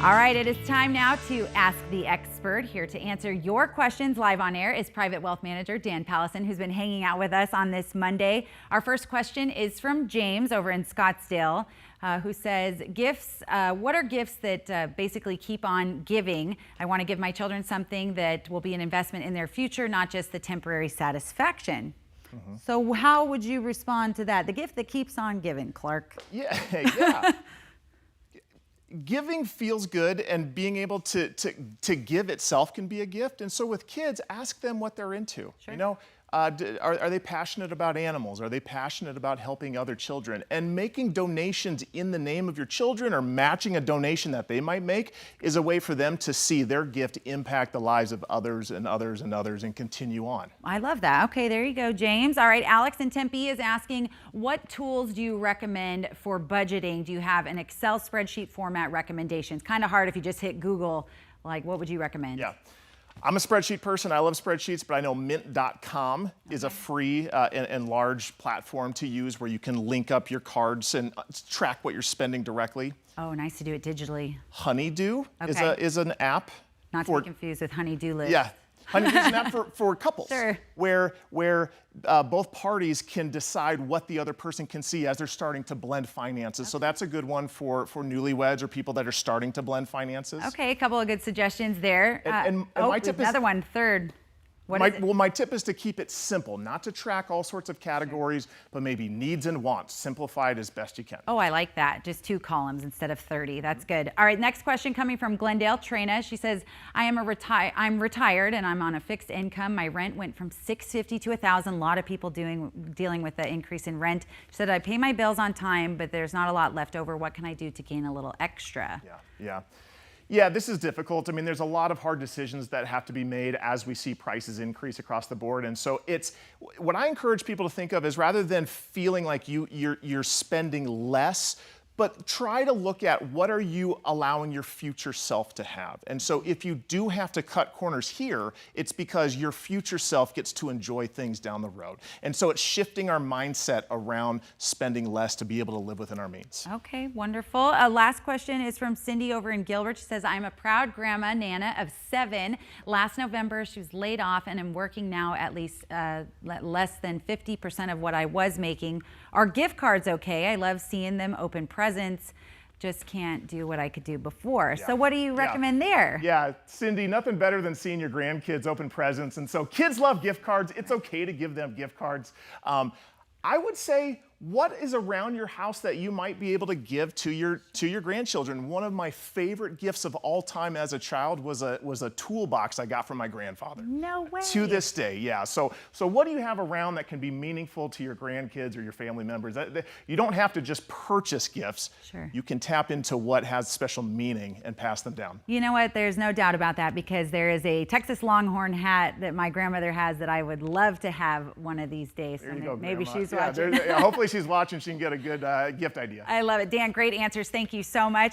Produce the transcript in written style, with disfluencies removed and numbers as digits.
All right, it is time now to ask the expert. Here to answer your questions live on air is Private Wealth Manager Dan Pallesen, who's been hanging out with us on this Monday. Our first question is from James over in Scottsdale, who says, gifts, what are gifts that basically keep on giving? I want to give my children something that will be an investment in their future, not just the temporary satisfaction. So how would you respond to that? The gift that keeps on giving, Clark. Yeah. Giving feels good, and being able to give itself can be a gift. And so with kids, ask them what they're into. Sure. You know, are they passionate about animals? Are they passionate about helping other children? And making donations in the name of your children or matching a donation that they might make is a way for them to see their gift impact the lives of others and others and others and continue on. I love that. Okay, there you go, James. All right, Alex in Tempe is asking, what tools do you recommend for budgeting? Do you have an Excel spreadsheet format recommendations? Kind of hard if you just hit Google. Like, what would you recommend? Yeah. I'm a spreadsheet person. I love spreadsheets, but I know mint.com is a free and large platform to use where you can link up your cards and track what you're spending directly. Oh, nice to do it digitally. Honeydew Okay. is an app. Not to be confused with Honey-Do List. Yeah. Honeydew is an app for couples. Sure. Where both parties can decide what the other person can see as they're starting to blend finances. Okay. So that's a good one for newlyweds or people that are starting to blend finances. Okay, a couple of good suggestions there. And my tip is another one, third. My tip is to keep it simple, not to track all sorts of categories, but maybe needs and wants. Simplify it as best you can. Oh, I like that. Just 2 columns instead of 30. That's good. All right, next question coming from Glendale Trina. She says, I'm retired and I'm on a fixed income. My rent went from $650 to $1,000. A lot of people dealing with the increase in rent. She said, I pay my bills on time, but there's not a lot left over. What can I do to gain a little extra? Yeah, this is difficult. I mean, there's a lot of hard decisions that have to be made as we see prices increase across the board. And so what I encourage people to think of is, rather than feeling like you're spending less, but try to look at what are you allowing your future self to have. And so if you do have to cut corners here, it's because your future self gets to enjoy things down the road. And so it's shifting our mindset around spending less to be able to live within our means. Okay, wonderful. Last question is from Cindy over in Gilbert. She says, I'm a proud grandma, Nana, of 7. Last November, she was laid off and I'm working now at least less than 50% of what I was making. Are gift cards okay? I love seeing them, open presents, just can't do what I could do before. Yeah. So what do you recommend there? Yeah, Cindy, nothing better than seeing your grandkids open presents. And so kids love gift cards. It's okay to give them gift cards. I would say, what is around your house that you might be able to give to your grandchildren? One of my favorite gifts of all time as a child was a toolbox I got from my grandfather. No way. To this day, yeah. So what do you have around that can be meaningful to your grandkids or your family members? You don't have to just purchase gifts. Sure. You can tap into what has special meaning and pass them down. You know what? There's no doubt about that, because there is a Texas Longhorn hat that my grandmother has that I would love to have one of these days. There you go, maybe Grandma. She's watching. Hopefully she's watching. She can get a good gift idea. I love it. Dan, great answers. Thank you so much.